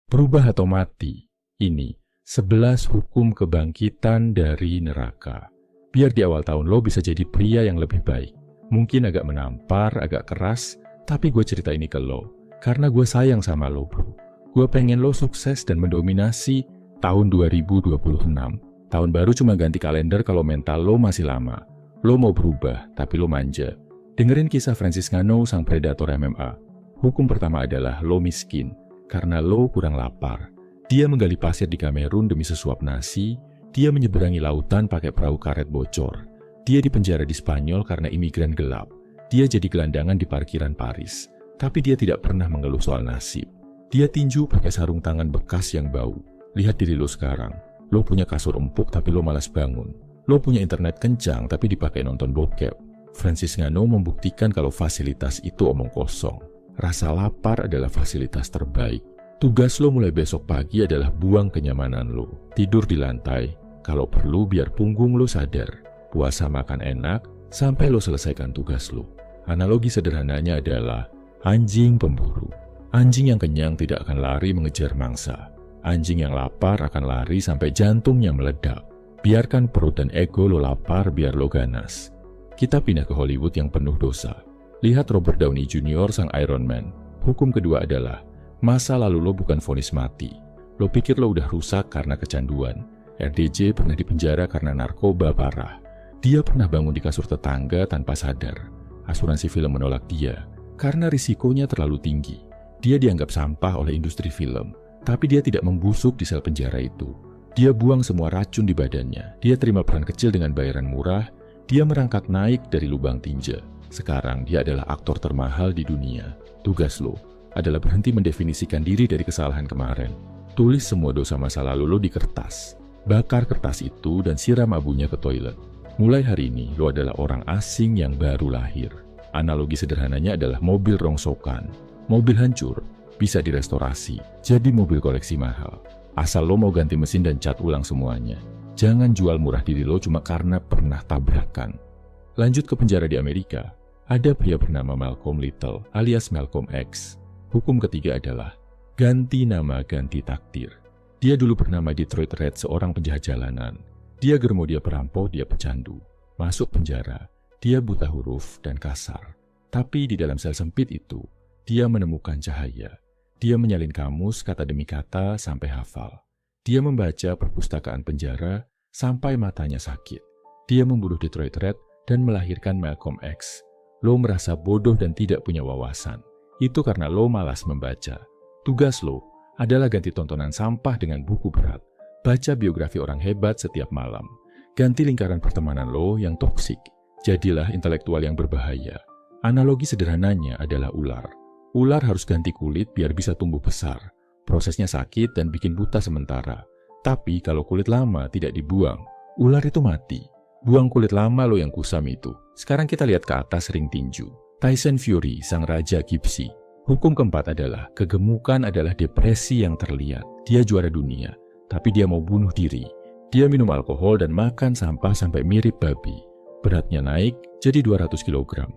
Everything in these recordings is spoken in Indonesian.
Berubah atau mati. Ini 11 hukum kebangkitan dari neraka. Biar di awal tahun lo bisa jadi pria yang lebih baik. Mungkin agak menampar, agak keras, tapi gue cerita ini ke lo. Karena gue sayang sama lo, bro. Gue pengen lo sukses dan mendominasi tahun 2026. Tahun baru cuma ganti kalender kalau mental lo masih lama. Lo mau berubah, tapi lo manja. Dengerin kisah Francis Ngannou, sang predator MMA. Hukum pertama adalah lo miskin, karena lo kurang lapar. Dia menggali pasir di Kamerun demi sesuap nasi. Dia menyeberangi lautan pakai perahu karet bocor. Dia dipenjara di Spanyol karena imigran gelap. Dia jadi gelandangan di parkiran Paris. Tapi dia tidak pernah mengeluh soal nasib. Dia tinju pakai sarung tangan bekas yang bau. Lihat diri lo sekarang. Lo punya kasur empuk tapi lo malas bangun. Lo punya internet kencang tapi dipakai nonton bokep. Francis Ngannou membuktikan kalau fasilitas itu omong kosong. Rasa lapar adalah fasilitas terbaik. Tugas lo mulai besok pagi adalah buang kenyamanan lo. Tidur di lantai. Kalau perlu biar punggung lo sadar. Puasa makan enak sampai lo selesaikan tugas lo. Analogi sederhananya adalah anjing pemburu. Anjing yang kenyang tidak akan lari mengejar mangsa. Anjing yang lapar akan lari sampai jantungnya meledak. Biarkan perut dan ego lo lapar biar lo ganas. Kita pindah ke Hollywood yang penuh dosa. Lihat Robert Downey Jr. sang Iron Man. Hukum kedua adalah, masa lalu lo bukan vonis mati. Lo pikir lo udah rusak karena kecanduan. RDJ pernah dipenjara karena narkoba parah. Dia pernah bangun di kasur tetangga tanpa sadar. Asuransi film menolak dia, karena risikonya terlalu tinggi. Dia dianggap sampah oleh industri film, tapi dia tidak membusuk di sel penjara itu. Dia buang semua racun di badannya. Dia terima peran kecil dengan bayaran murah. Dia merangkak naik dari lubang tinja. Sekarang dia adalah aktor termahal di dunia. Tugas lo adalah berhenti mendefinisikan diri dari kesalahan kemarin. Tulis semua dosa masa lalu lo di kertas. Bakar kertas itu dan siram abunya ke toilet. Mulai hari ini lo adalah orang asing yang baru lahir. Analogi sederhananya adalah mobil rongsokan. Mobil hancur bisa direstorasi jadi mobil koleksi mahal. Asal lo mau ganti mesin dan cat ulang semuanya. Jangan jual murah diri lo cuma karena pernah tabrakan. Lanjut ke penjara di Amerika. Ada pria bernama Malcolm Little alias Malcolm X. Hukum ketiga adalah ganti nama, ganti takdir. Dia dulu bernama Detroit Red, seorang penjahat jalanan. Dia germo, dia perampok, dia pecandu. Masuk penjara, dia buta huruf dan kasar. Tapi di dalam sel sempit itu, dia menemukan cahaya. Dia menyalin kamus kata demi kata sampai hafal. Dia membaca perpustakaan penjara sampai matanya sakit. Dia membunuh Detroit Red dan melahirkan Malcolm X. Lo merasa bodoh dan tidak punya wawasan. Itu karena lo malas membaca. Tugas lo adalah ganti tontonan sampah dengan buku berat. Baca biografi orang hebat setiap malam. Ganti lingkaran pertemanan lo yang toksik. Jadilah intelektual yang berbahaya. Analogi sederhananya adalah ular. Ular harus ganti kulit biar bisa tumbuh besar. Prosesnya sakit dan bikin buta sementara. Tapi kalau kulit lama tidak dibuang, ular itu mati. Buang kulit lama lo yang kusam itu. Sekarang kita lihat ke atas ring tinju. Tyson Fury, sang raja Gypsy. Hukum keempat adalah, kegemukan adalah depresi yang terlihat. Dia juara dunia, tapi dia mau bunuh diri. Dia minum alkohol dan makan sampah sampai mirip babi. Beratnya naik jadi 200 kg.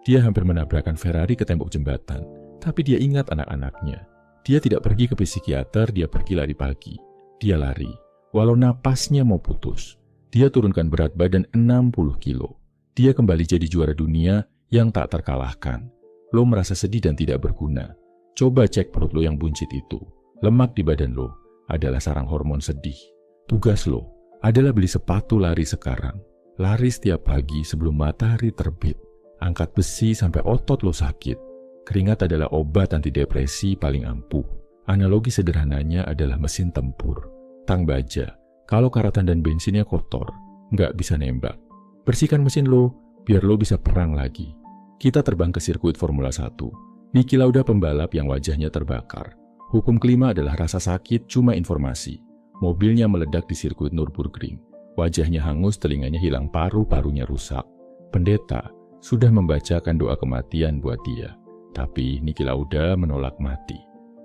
Dia hampir menabrakkan Ferrari ke tembok jembatan. Tapi dia ingat anak-anaknya. Dia tidak pergi ke psikiater, dia pergi lari pagi. Dia lari, walau napasnya mau putus. Dia turunkan berat badan 60 kilo. Dia kembali jadi juara dunia yang tak terkalahkan. Lo merasa sedih dan tidak berguna. Coba cek perut lo yang buncit itu. Lemak di badan lo adalah sarang hormon sedih. Tugas lo adalah beli sepatu lari sekarang. Lari setiap pagi sebelum matahari terbit. Angkat besi sampai otot lo sakit. Keringat adalah obat antidepresi paling ampuh. Analogi sederhananya adalah mesin tempur. Tang baja. Kalau karatan dan bensinnya kotor, nggak bisa nembak. Bersihkan mesin lo, biar lo bisa perang lagi. Kita terbang ke sirkuit Formula 1. Niki Lauda pembalap yang wajahnya terbakar. Hukum kelima adalah rasa sakit cuma informasi. Mobilnya meledak di sirkuit Nürburgring. Wajahnya hangus, telinganya hilang, paru-parunya rusak. Pendeta sudah membacakan doa kematian buat dia. Tapi Niki Lauda menolak mati.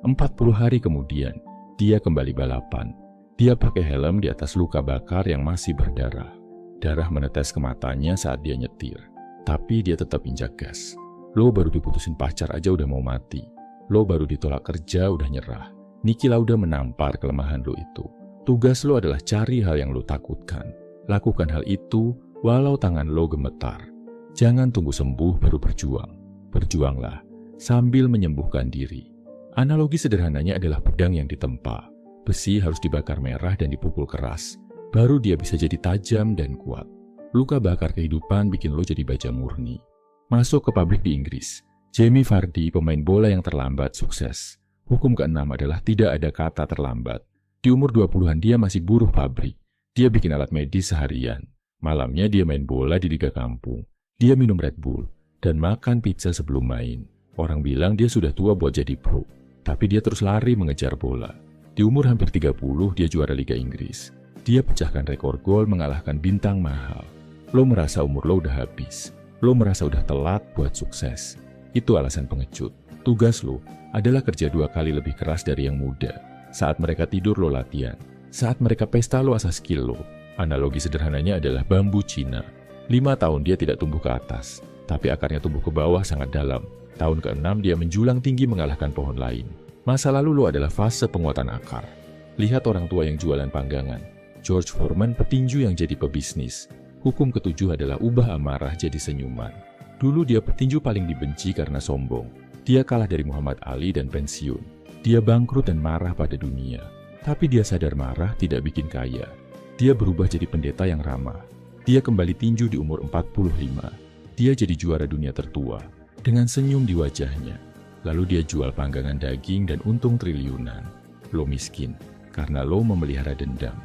40 hari kemudian, dia kembali balapan. Dia pakai helm di atas luka bakar yang masih berdarah. Darah menetes ke matanya saat dia nyetir. Tapi dia tetap injak gas. Lo baru diputusin pacar aja udah mau mati. Lo baru ditolak kerja udah nyerah. Niki Lauda menampar kelemahan lo itu. Tugas lo adalah cari hal yang lo takutkan. Lakukan hal itu walau tangan lo gemetar. Jangan tunggu sembuh baru berjuang. Berjuanglah sambil menyembuhkan diri. Analogi sederhananya adalah pedang yang ditempa. Besi harus dibakar merah dan dipukul keras. Baru dia bisa jadi tajam dan kuat. Luka bakar kehidupan bikin lo jadi baja murni. Masuk ke pabrik di Inggris. Jamie Vardy, pemain bola yang terlambat, sukses. Hukum keenam adalah tidak ada kata terlambat. Di umur 20-an dia masih buruh pabrik. Dia bikin alat medis seharian. Malamnya dia main bola di liga kampung. Dia minum Red Bull dan makan pizza sebelum main. Orang bilang dia sudah tua buat jadi pro. Tapi dia terus lari mengejar bola. Di umur hampir 30, dia juara Liga Inggris. Dia pecahkan rekor gol mengalahkan bintang mahal. Lo merasa umur lo udah habis. Lo merasa udah telat buat sukses. Itu alasan pengecut. Tugas lo adalah kerja 2 kali lebih keras dari yang muda. Saat mereka tidur lo latihan. Saat mereka pesta lo asah skill lo. Analogi sederhananya adalah bambu Cina. 5 tahun dia tidak tumbuh ke atas, tapi akarnya tumbuh ke bawah sangat dalam. Tahun ke-6 dia menjulang tinggi mengalahkan pohon lain. Masa lalu lo adalah fase penguatan akar. Lihat orang tua yang jualan panggangan. George Foreman petinju yang jadi pebisnis. Hukum ke-7 adalah ubah amarah jadi senyuman. Dulu dia petinju paling dibenci karena sombong. Dia kalah dari Muhammad Ali dan pensiun. Dia bangkrut dan marah pada dunia. Tapi dia sadar marah tidak bikin kaya. Dia berubah jadi pendeta yang ramah. Dia kembali tinju di umur 45. Dia jadi juara dunia tertua. Dengan senyum di wajahnya. Lalu dia jual panggangan daging dan untung triliunan. Lo miskin karena lo memelihara dendam.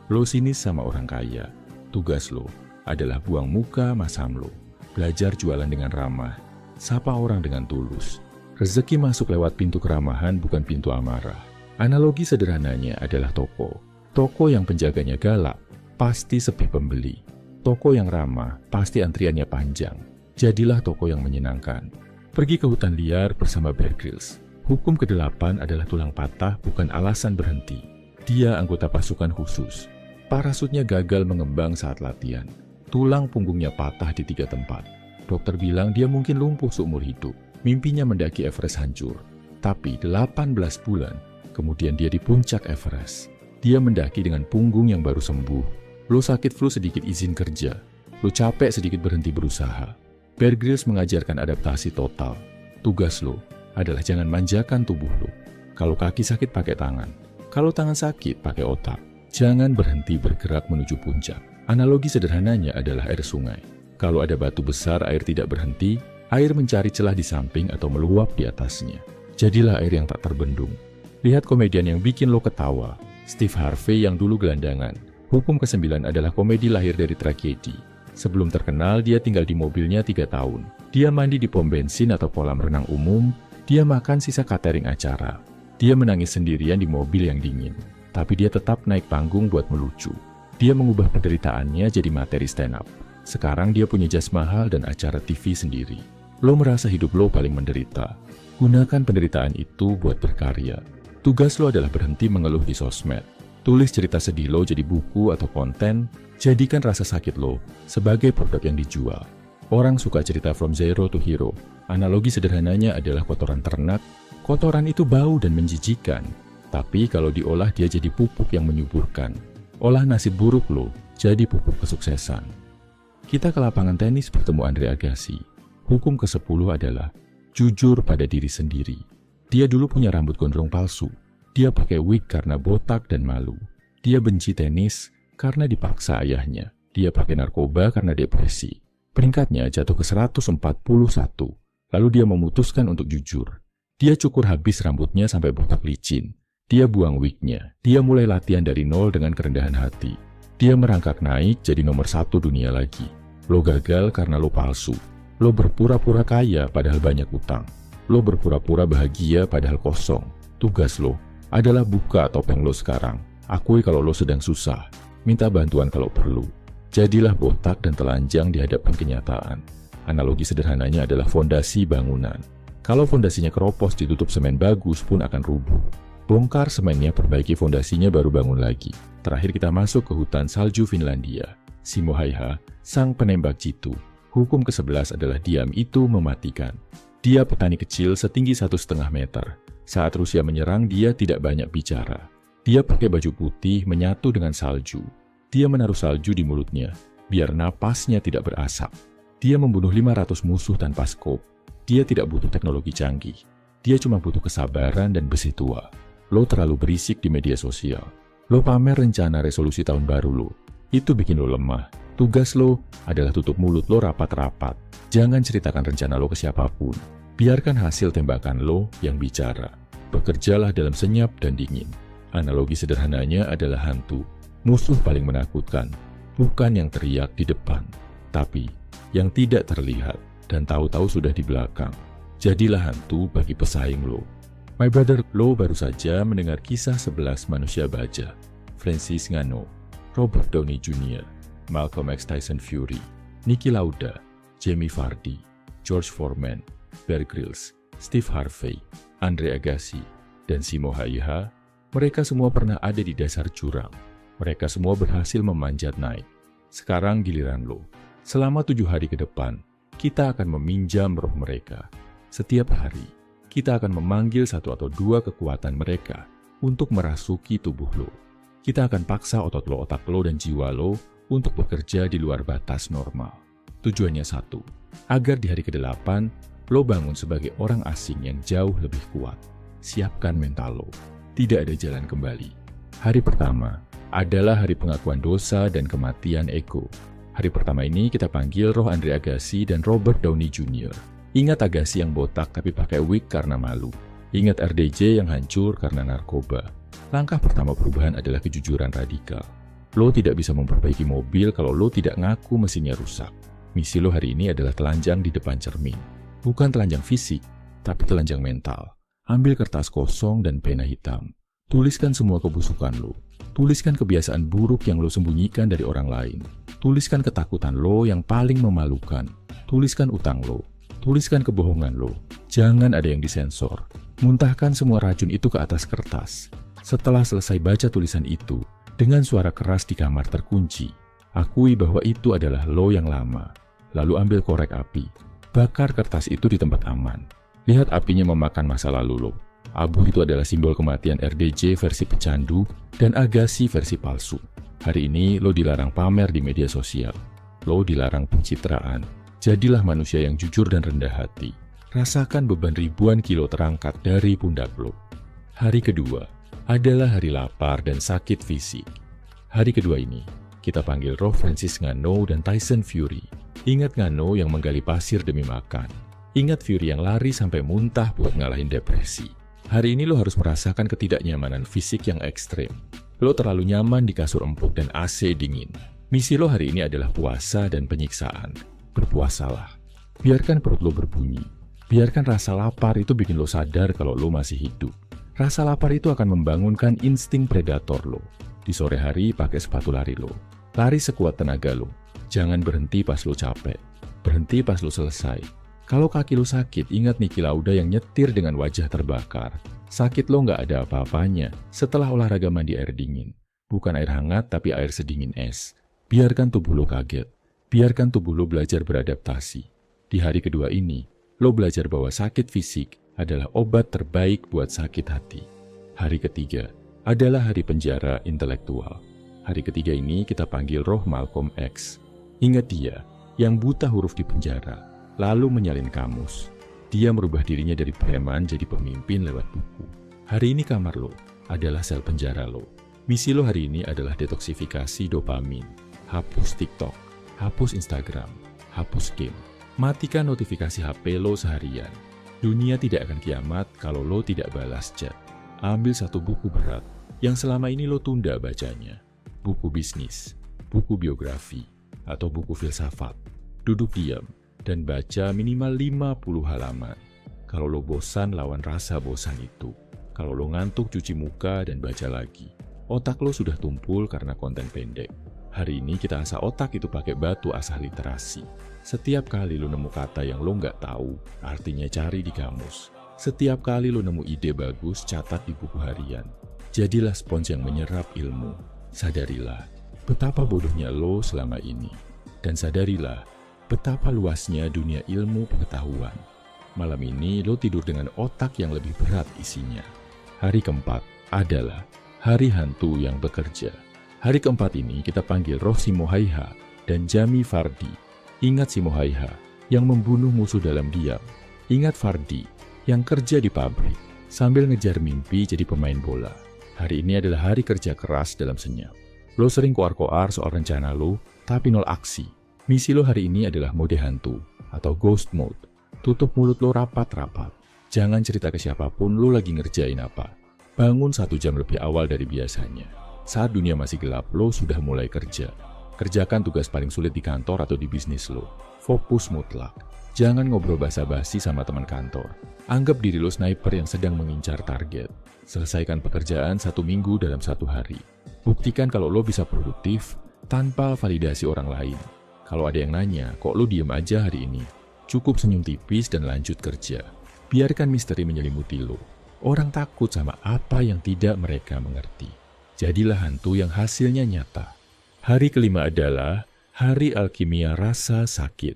Lo sinis sama orang kaya. Tugas lo adalah buang muka masam lo. Belajar jualan dengan ramah. Sapa orang dengan tulus. Rezeki masuk lewat pintu keramahan, bukan pintu amarah. Analogi sederhananya adalah toko. Toko yang penjaganya galak, pasti sepi pembeli. Toko yang ramah, pasti antriannya panjang. Jadilah toko yang menyenangkan. Pergi ke hutan liar bersama Bear Grylls. Hukum ke-8 adalah tulang patah, bukan alasan berhenti. Dia anggota pasukan khusus. Parasutnya gagal mengembang saat latihan. Tulang punggungnya patah di 3 tempat. Dokter bilang dia mungkin lumpuh seumur hidup. Mimpinya mendaki Everest hancur. Tapi 18 bulan, kemudian dia di puncak Everest. Dia mendaki dengan punggung yang baru sembuh. Lo sakit flu sedikit izin kerja. Lo capek sedikit berhenti berusaha. Bear Grylls mengajarkan adaptasi total. Tugas lo adalah jangan manjakan tubuh lo. Kalau kaki sakit pakai tangan. Kalau tangan sakit pakai otak. Jangan berhenti bergerak menuju puncak. Analogi sederhananya adalah air sungai. Kalau ada batu besar, air tidak berhenti. Air mencari celah di samping atau meluap di atasnya. Jadilah air yang tak terbendung. Lihat komedian yang bikin lo ketawa. Steve Harvey yang dulu gelandangan. Hukum ke-9 adalah komedi lahir dari tragedi. Sebelum terkenal, dia tinggal di mobilnya 3 tahun. Dia mandi di pom bensin atau kolam renang umum. Dia makan sisa catering acara. Dia menangis sendirian di mobil yang dingin. Tapi dia tetap naik panggung buat melucu. Dia mengubah penderitaannya jadi materi stand up. Sekarang dia punya jas mahal dan acara TV sendiri. Lo merasa hidup lo paling menderita. Gunakan penderitaan itu buat berkarya. Tugas lo adalah berhenti mengeluh di sosmed. Tulis cerita sedih lo jadi buku atau konten. Jadikan rasa sakit lo sebagai produk yang dijual. Orang suka cerita from zero to hero. Analogi sederhananya adalah kotoran ternak. Kotoran itu bau dan menjijikan. Tapi kalau diolah dia jadi pupuk yang menyuburkan. Olah nasib buruk lo jadi pupuk kesuksesan. Kita ke lapangan tenis bertemu Andre Agassi. Hukum ke-10 adalah jujur pada diri sendiri. Dia dulu punya rambut gondrong palsu. Dia pakai wig karena botak dan malu. Dia benci tenis karena dipaksa ayahnya. Dia pakai narkoba karena depresi. Peringkatnya jatuh ke 141. Lalu dia memutuskan untuk jujur. Dia cukur habis rambutnya sampai botak licin. Dia buang wignya. Dia mulai latihan dari nol dengan kerendahan hati. Dia merangkak naik jadi nomor 1 dunia lagi. Lo gagal karena lo palsu. Lo berpura-pura kaya padahal banyak utang. Lo berpura-pura bahagia padahal kosong. Tugas lo adalah buka topeng lo sekarang. Akui kalau lo sedang susah. Minta bantuan kalau perlu. Jadilah botak dan telanjang di hadapan kenyataan. Analogi sederhananya adalah fondasi bangunan. Kalau fondasinya keropos ditutup semen bagus pun akan rubuh. Bongkar semennya, perbaiki fondasinya baru bangun lagi. Terakhir kita masuk ke hutan salju Finlandia. Simo Häyhä, sang penembak jitu. Hukum ke-11 adalah diam itu mematikan. Dia petani kecil setinggi 1,5 meter. Saat Rusia menyerang, dia tidak banyak bicara. Dia pakai baju putih menyatu dengan salju. Dia menaruh salju di mulutnya, biar napasnya tidak berasap. Dia membunuh 500 musuh tanpa skop. Dia tidak butuh teknologi canggih. Dia cuma butuh kesabaran dan besi tua. Lo terlalu berisik di media sosial. Lo pamer rencana resolusi tahun baru lo. Itu bikin lo lemah. Tugas lo adalah tutup mulut lo rapat-rapat. Jangan ceritakan rencana lo ke siapapun. Biarkan hasil tembakan lo yang bicara. Bekerjalah dalam senyap dan dingin. Analogi sederhananya adalah hantu. Musuh paling menakutkan, bukan yang teriak di depan, tapi yang tidak terlihat dan tahu-tahu sudah di belakang. Jadilah hantu bagi pesaing lo. My brother, lo baru saja mendengar kisah 11 manusia baja. Francis Ngannou, Robert Downey Jr., Malcolm X Tyson Fury, Niki Lauda, Jamie Vardy, George Foreman, Bear Grylls, Steve Harvey, Andre Agassi, dan Simo Hayat. Mereka semua pernah ada di dasar jurang. Mereka semua berhasil memanjat naik. Sekarang giliran lo. Selama 7 hari ke depan, kita akan meminjam roh mereka. Setiap hari, kita akan memanggil 1 atau 2 kekuatan mereka untuk merasuki tubuh lo. Kita akan paksa otot lo, otak lo, dan jiwa lo untuk bekerja di luar batas normal. Tujuannya satu, agar di hari ke-8, lo bangun sebagai orang asing yang jauh lebih kuat. Siapkan mental lo. Tidak ada jalan kembali. Hari pertama adalah hari pengakuan dosa dan kematian ego. Hari pertama ini kita panggil roh Andre Agassi dan Robert Downey Jr. Ingat Agassi yang botak tapi pakai wig karena malu. Ingat RDJ yang hancur karena narkoba. Langkah pertama perubahan adalah kejujuran radikal. Lo tidak bisa memperbaiki mobil kalau lo tidak ngaku mesinnya rusak. Misi lo hari ini adalah telanjang di depan cermin. Bukan telanjang fisik, tapi telanjang mental. Ambil kertas kosong dan pena hitam. Tuliskan semua kebusukan lo. Tuliskan kebiasaan buruk yang lo sembunyikan dari orang lain. Tuliskan ketakutan lo yang paling memalukan. Tuliskan utang lo. Tuliskan kebohongan lo. Jangan ada yang disensor. Muntahkan semua racun itu ke atas kertas. Setelah selesai baca tulisan itu, dengan suara keras di kamar terkunci, akui bahwa itu adalah lo yang lama. Lalu ambil korek api. Bakar kertas itu di tempat aman. Lihat apinya memakan masa lalu lo. Abu itu adalah simbol kematian RDJ versi pecandu dan Agassi versi palsu. Hari ini lo dilarang pamer di media sosial. Lo dilarang pencitraan. Jadilah manusia yang jujur dan rendah hati. Rasakan beban ribuan kilo terangkat dari pundak lo. Hari kedua adalah hari lapar dan sakit fisik. Hari kedua ini, kita panggil roh Francis Ngannou dan Tyson Fury. Ingat Ngannou yang menggali pasir demi makan. Ingat Fury yang lari sampai muntah buat ngalahin depresi. Hari ini lo harus merasakan ketidaknyamanan fisik yang ekstrem. Lo terlalu nyaman di kasur empuk dan AC dingin. Misi lo hari ini adalah puasa dan penyiksaan. Berpuasalah. Biarkan perut lo berbunyi. Biarkan rasa lapar itu bikin lo sadar kalau lo masih hidup. Rasa lapar itu akan membangunkan insting predator lo. Di sore hari pakai sepatu lari lo. Lari sekuat tenaga lo. Jangan berhenti pas lo capek. Berhenti pas lo selesai. Kalau kaki lo sakit, ingat Niki Lauda yang nyetir dengan wajah terbakar. Sakit lo nggak ada apa-apanya setelah olahraga mandi air dingin. Bukan air hangat, tapi air sedingin es. Biarkan tubuh lo kaget. Biarkan tubuh lo belajar beradaptasi. Di hari kedua ini, lo belajar bahwa sakit fisik adalah obat terbaik buat sakit hati. Hari ketiga adalah hari penjara intelektual. Hari ketiga ini kita panggil roh Malcolm X. Ingat dia yang buta huruf di penjara, lalu menyalin kamus. Dia merubah dirinya dari preman jadi pemimpin lewat buku. Hari ini kamar lo adalah sel penjara lo. Misi lo hari ini adalah detoksifikasi dopamin. Hapus TikTok, hapus Instagram, hapus game. Matikan notifikasi HP lo seharian. Dunia tidak akan kiamat kalau lo tidak balas chat. Ambil satu buku berat yang selama ini lo tunda bacanya. Buku bisnis, buku biografi, atau buku filsafat. Duduk diam dan baca minimal 50 halaman. Kalau lo bosan, lawan rasa bosan itu. Kalau lo ngantuk, cuci muka dan baca lagi. Otak lo sudah tumpul karena konten pendek. Hari ini kita asah otak itu pakai batu asah literasi. Setiap kali lo nemu kata yang lo nggak tahu, artinya cari di kamus. Setiap kali lo nemu ide bagus, catat di buku harian. Jadilah spons yang menyerap ilmu. Sadarilah betapa bodohnya lo selama ini. Dan sadarilah betapa luasnya dunia ilmu pengetahuan. Malam ini lo tidur dengan otak yang lebih berat isinya. Hari keempat adalah hari hantu yang bekerja. Hari keempat ini kita panggil roh si Mohaija dan Jami Vardi. Ingat si Mohaija yang membunuh musuh dalam diam. Ingat Vardi yang kerja di pabrik sambil ngejar mimpi jadi pemain bola. Hari ini adalah hari kerja keras dalam senyap. Lo sering koar-koar soal rencana lo, tapi nol aksi. Misi lo hari ini adalah mode hantu atau ghost mode. Tutup mulut lo rapat-rapat. Jangan cerita ke siapapun lo lagi ngerjain apa. Bangun 1 jam lebih awal dari biasanya. Saat dunia masih gelap, lo sudah mulai kerja. Kerjakan tugas paling sulit di kantor atau di bisnis lo. Fokus mutlak. Jangan ngobrol basa-basi sama teman kantor. Anggap diri lo sniper yang sedang mengincar target. Selesaikan pekerjaan 1 minggu dalam 1 hari. Buktikan kalau lo bisa produktif tanpa validasi orang lain. Kalau ada yang nanya, kok lo diem aja hari ini? Cukup senyum tipis dan lanjut kerja. Biarkan misteri menyelimuti lo. Orang takut sama apa yang tidak mereka mengerti. Jadilah hantu yang hasilnya nyata. Hari kelima adalah hari alkimia rasa sakit.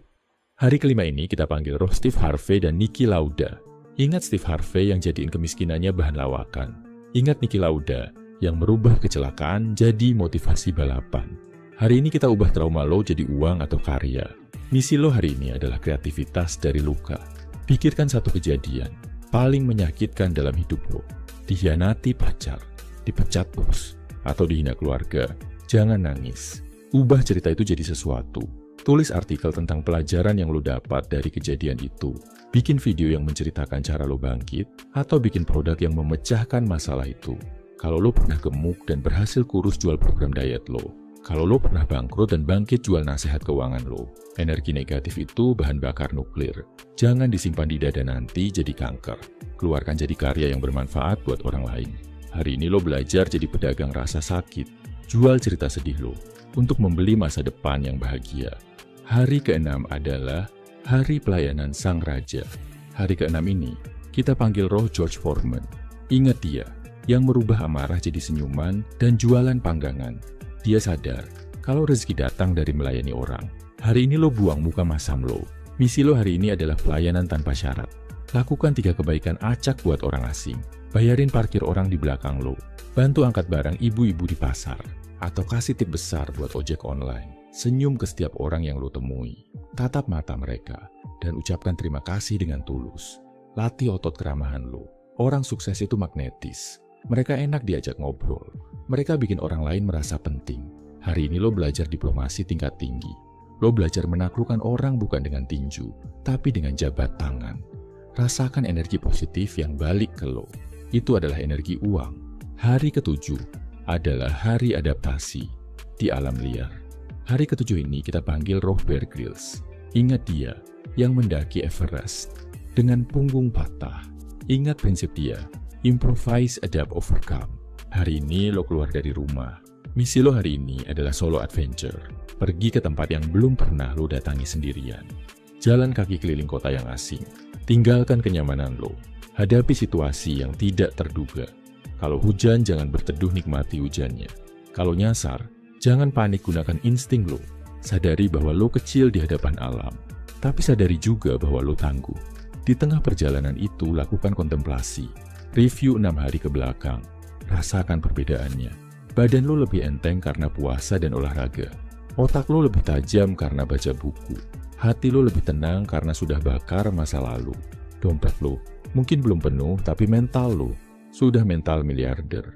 Hari kelima ini kita panggil roh Steve Harvey dan Niki Lauda. Ingat Steve Harvey yang jadiin kemiskinannya bahan lawakan. Ingat Niki Lauda yang merubah kecelakaan jadi motivasi balapan. Hari ini kita ubah trauma lo jadi uang atau karya. Misi lo hari ini adalah kreativitas dari luka. Pikirkan satu kejadian paling menyakitkan dalam hidup lo. Dikhianati pacar, dipecat bos, atau dihina keluarga. Jangan nangis. Ubah cerita itu jadi sesuatu. Tulis artikel tentang pelajaran yang lo dapat dari kejadian itu. Bikin video yang menceritakan cara lo bangkit, atau bikin produk yang memecahkan masalah itu. Kalau lo pernah gemuk dan berhasil kurus jual program diet lo. Kalau lo pernah bangkrut dan bangkit jual nasihat keuangan lo. Energi negatif itu bahan bakar nuklir. Jangan disimpan di dada nanti jadi kanker. Keluarkan jadi karya yang bermanfaat buat orang lain. Hari ini lo belajar jadi pedagang rasa sakit. Jual cerita sedih lo untuk membeli masa depan yang bahagia. Hari ke-6 adalah hari pelayanan Sang Raja. Hari ke-6 ini kita panggil roh George Foreman. Ingat dia yang merubah amarah jadi senyuman dan jualan panggangan. Dia sadar kalau rezeki datang dari melayani orang. Hari ini lo buang muka masam lo. Misi lo hari ini adalah pelayanan tanpa syarat. Lakukan 3 kebaikan acak buat orang asing. Bayarin parkir orang di belakang lo. Bantu angkat barang ibu-ibu di pasar. Atau kasih tip besar buat ojek online. Senyum ke setiap orang yang lo temui. Tatap mata mereka. Dan ucapkan terima kasih dengan tulus. Latih otot keramahan lo. Orang sukses itu magnetis. Mereka enak diajak ngobrol. Mereka bikin orang lain merasa penting. Hari ini lo belajar diplomasi tingkat tinggi. Lo belajar menaklukkan orang bukan dengan tinju, tapi dengan jabat tangan. Rasakan energi positif yang balik ke lo. Itu adalah energi uang. Hari ke-7 adalah hari adaptasi di alam liar. Hari ke-7 ini kita panggil roh Bear Grylls. Ingat dia yang mendaki Everest dengan punggung patah. Ingat prinsip dia, improvise, adapt, overcome. Hari ini lo keluar dari rumah. Misi lo hari ini adalah solo adventure. Pergi ke tempat yang belum pernah lo datangi sendirian. Jalan kaki keliling kota yang asing. Tinggalkan kenyamanan lo. Hadapi situasi yang tidak terduga. Kalau hujan, jangan berteduh nikmati hujannya. Kalau nyasar, jangan panik, gunakan insting lo. Sadari bahwa lo kecil di hadapan alam. Tapi sadari juga bahwa lo tangguh. Di tengah perjalanan itu, lakukan kontemplasi. Review 6 hari ke belakang. Rasakan perbedaannya. Badan lo lebih enteng karena puasa dan olahraga. Otak lo lebih tajam karena baca buku. Hati lo lebih tenang karena sudah bakar masa lalu. Dompet lo mungkin belum penuh, tapi mental lo sudah mental miliarder.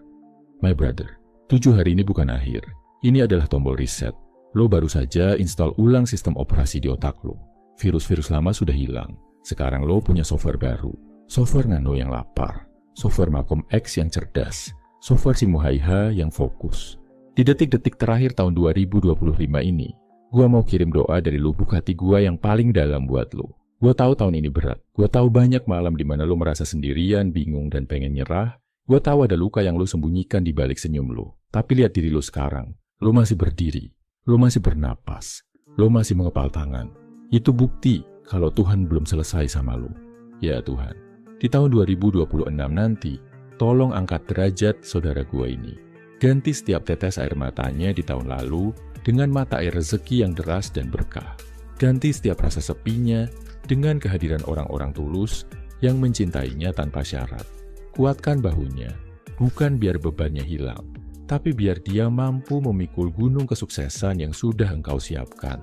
My brother, 7 hari ini bukan akhir. Ini adalah tombol reset. Lo baru saja install ulang sistem operasi di otak lo. Virus-virus lama sudah hilang. Sekarang lo punya software baru. Software Nano yang lapar. Software Malcolm X yang cerdas. Software si Mohaija yang fokus. Di detik-detik terakhir tahun 2025 ini, gua mau kirim doa dari lubuk hati gua yang paling dalam buat lo. Gua tahu tahun ini berat. Gua tahu banyak malam di mana lo merasa sendirian, bingung, dan pengen nyerah. Gua tahu ada luka yang lo sembunyikan di balik senyum lo. Tapi lihat diri lo sekarang. Lo masih berdiri. Lo masih bernapas. Lo masih mengepal tangan. Itu bukti kalau Tuhan belum selesai sama lo. Ya Tuhan, di tahun 2026 nanti, tolong angkat derajat saudara gua ini. Ganti setiap tetes air matanya di tahun lalu dengan mata air rezeki yang deras dan berkah. Ganti setiap rasa sepinya dengan kehadiran orang-orang tulus yang mencintainya tanpa syarat. Kuatkan bahunya, bukan biar bebannya hilang, tapi biar dia mampu memikul gunung kesuksesan yang sudah engkau siapkan.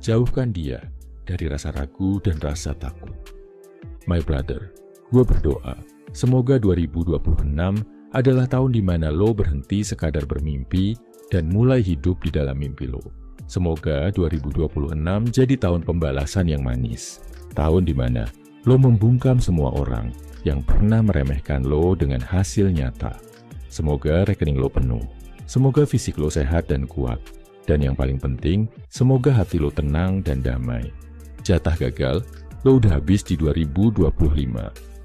Jauhkan dia dari rasa ragu dan rasa takut. My brother, gue berdoa, semoga 2026 adalah tahun di mana lo berhenti sekadar bermimpi dan mulai hidup di dalam mimpi lo. Semoga 2026 jadi tahun pembalasan yang manis. Tahun di mana lo membungkam semua orang yang pernah meremehkan lo dengan hasil nyata. Semoga rekening lo penuh. Semoga fisik lo sehat dan kuat. Dan yang paling penting, semoga hati lo tenang dan damai. Jatah gagal, lo udah habis di 2025.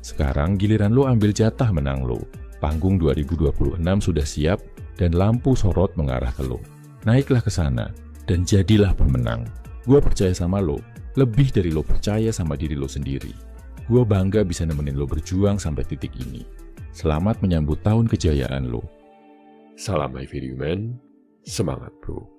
Sekarang giliran lo ambil jatah menang lo. Panggung 2026 sudah siap dan lampu sorot mengarah ke lo. Naiklah ke sana dan jadilah pemenang. Gue percaya sama lo, lebih dari lo percaya sama diri lo sendiri. Gue bangga bisa nemenin lo berjuang sampai titik ini. Selamat menyambut tahun kejayaan lo. Salam My Value Man, semangat bro.